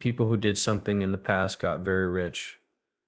People who did something in the past got very rich.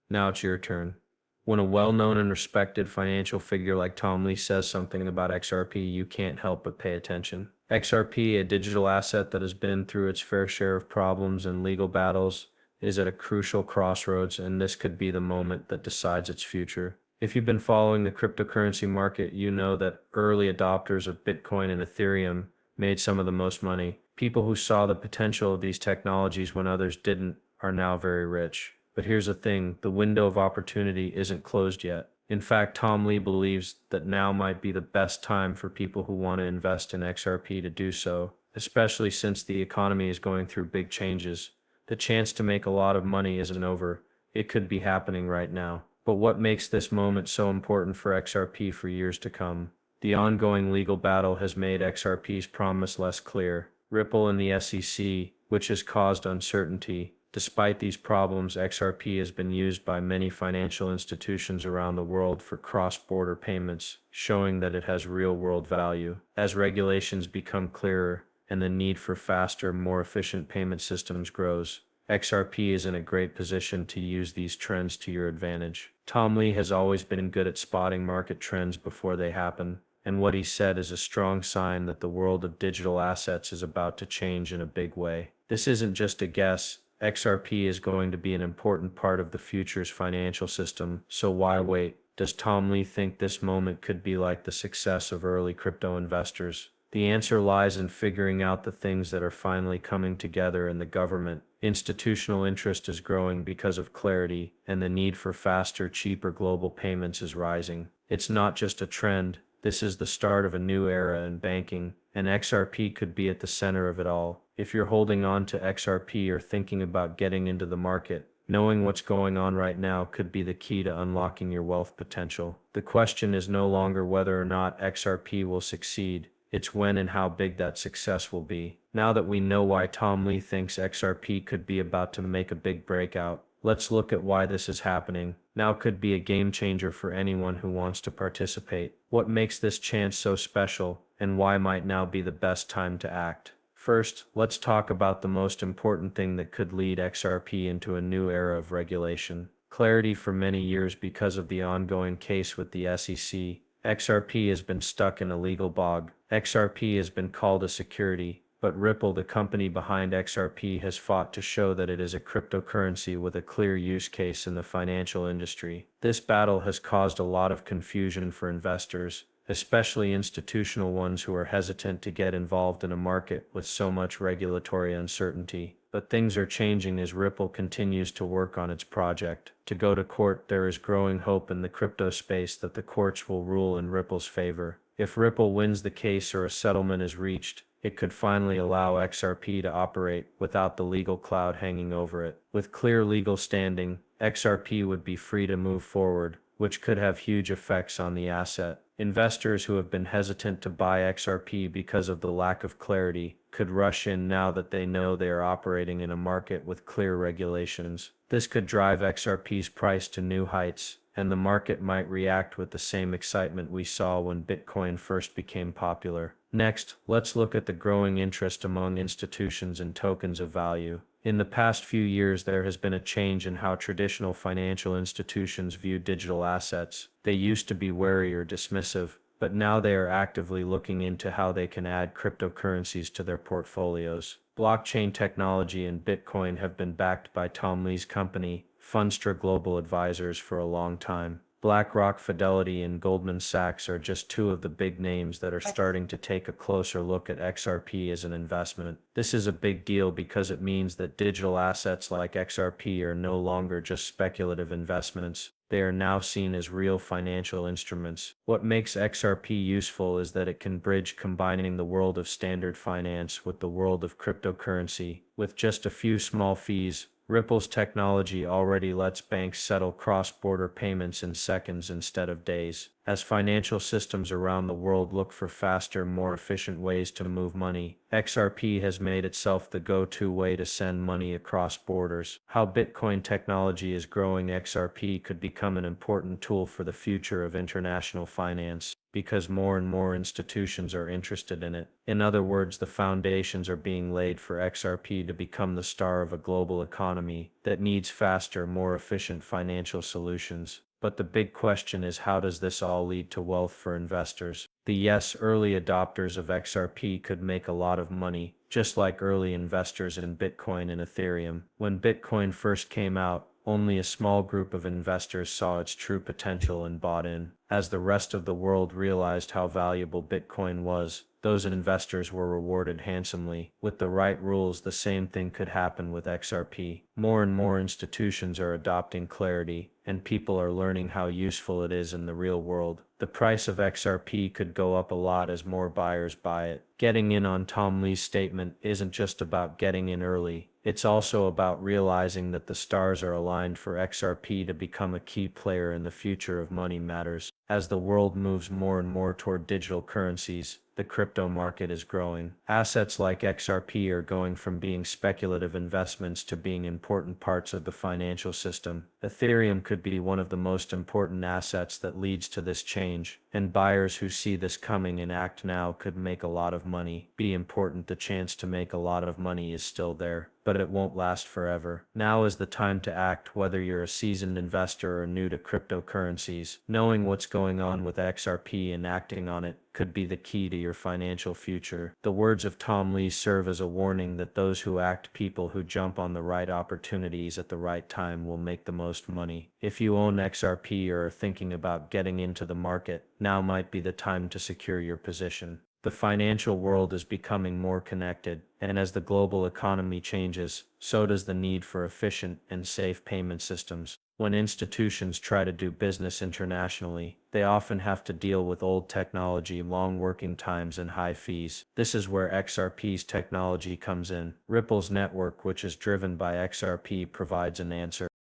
Now it's your turn. When a well-known and respected financial figure like Tom Lee says something about XRP, you can't help but pay attention. XRP, a digital asset that has been through its fair share of problems and legal battles, is at a crucial crossroads, and this could be the moment that decides its future. If you've been following the cryptocurrency market, you know that early adopters of Bitcoin and Ethereum made some of the most money. People who saw the potential of these technologies when others didn't are now very rich. But here's the thing, the window of opportunity isn't closed yet. In fact, Tom Lee believes that now might be the best time for people who want to invest in XRP to do so, especially since the economy is going through big changes. The chance to make a lot of money isn't over. It could be happening right now. But what makes this moment so important for XRP for years to come? The ongoing legal battle has made XRP's promise less clear. Ripple and the SEC, which has caused uncertainty. Despite these problems, XRP has been used by many financial institutions around the world for cross-border payments, showing that it has real-world value. As regulations become clearer and the need for faster, more efficient payment systems grows, XRP is in a great position to use these trends to your advantage. Tom Lee has always been good at spotting market trends before they happen, and what he said is a strong sign that the world of digital assets is about to change in a big way. This isn't just a guess. XRP is going to be an important part of the future's financial system, so why wait? Does Tom Lee think this moment could be like the success of early crypto investors? The answer lies in figuring out the things that are finally coming together in the government. Institutional interest is growing because of clarity, and the need for faster, cheaper global payments is rising. It's not just a trend. This is the start of a new era in banking, and XRP could be at the center of it all. If you're holding on to XRP or thinking about getting into the market, knowing what's going on right now could be the key to unlocking your wealth potential. The question is no longer whether or not XRP will succeed, it's when and how big that success will be. Now that we know why Tom Lee thinks XRP could be about to make a big breakout, let's look at why this is happening. Now could be a game changer for anyone who wants to participate. What makes this chance so special, and why might now be the best time to act? First, let's talk about the most important thing that could lead XRP into a new era of regulation. Clarity. For many years, because of the ongoing case with the SEC, XRP has been stuck in a legal bog. XRP has been called a security, but Ripple, the company behind XRP, has fought to show that it is a cryptocurrency with a clear use case in the financial industry. This battle has caused a lot of confusion for investors, especially institutional ones who are hesitant to get involved in a market with so much regulatory uncertainty. But things are changing as Ripple continues to work on its project to go to court. There is growing hope in the crypto space that the courts will rule in Ripple's favor. If Ripple wins the case or a settlement is reached, it could finally allow XRP to operate without the legal cloud hanging over it. With clear legal standing, XRP would be free to move forward, which could have huge effects on the asset. Investors who have been hesitant to buy XRP because of the lack of clarity could rush in now that they know they are operating in a market with clear regulations. This could drive XRP's price to new heights, and the market might react with the same excitement we saw when Bitcoin first became popular. Next, let's look at the growing interest among institutions in tokens of value. In the past few years, there has been a change in how traditional financial institutions view digital assets. They used to be wary or dismissive, but now they are actively looking into how they can add cryptocurrencies to their portfolios. Blockchain technology and Bitcoin have been backed by Tom Lee's company, Fundstrat Global Advisors, for a long time. BlackRock, Fidelity, and Goldman Sachs are just two of the big names that are starting to take a closer look at XRP as an investment. This is a big deal because it means that digital assets like XRP are no longer just speculative investments. They are now seen as real financial instruments. What makes XRP useful is that it can bridge combining the world of standard finance with the world of cryptocurrency. With just a few small fees, Ripple's technology already lets banks settle cross-border payments in seconds instead of days. As financial systems around the world look for faster, more efficient ways to move money, XRP has made itself the go-to way to send money across borders. How Bitcoin technology is growing, XRP could become an important tool for the future of international finance. because more and more institutions are interested in it. In other words, the foundations are being laid for XRP to become the star of a global economy that needs faster, more efficient financial solutions. But the big question is, how does this all lead to wealth for investors? Yes, early adopters of XRP could make a lot of money, just like early investors in Bitcoin and Ethereum. When Bitcoin first came out, only a small group of investors saw its true potential and bought in. As the rest of the world realized how valuable Bitcoin was, those investors were rewarded handsomely. With the right rules, the same thing could happen with XRP. More and more institutions are adopting clarity, and people are learning how useful it is in the real world. The price of XRP could go up a lot as more buyers buy it. Getting in on Tom Lee's statement isn't just about getting in early. It's also about realizing that the stars are aligned for XRP to become a key player in the future of money matters. As the world moves more and more toward digital currencies, the crypto market is growing. Assets like XRP are going from being speculative investments to being important parts of the financial system. Ethereum could be one of the most important assets that leads to this change, and buyers who see this coming and act now could make a lot of money. Be important, the chance to make a lot of money is still there, but it won't last forever. Now is the time to act, whether you're a seasoned investor or new to cryptocurrencies. Knowing what's going on with XRP and acting on it could be the key to your financial future. The words of Tom Lee serve as a warning that those who act, people who jump on the right opportunities at the right time, will make the most money. If you own XRP or are thinking about getting into the market, now might be the time to secure your position. The financial world is becoming more connected, and as the global economy changes, so does the need for efficient and safe payment systems. When institutions try to do business internationally, they often have to deal with old technology, long working times, and high fees. This is where XRP's technology comes in. Ripple's network, which is driven by XRP, provides an answer.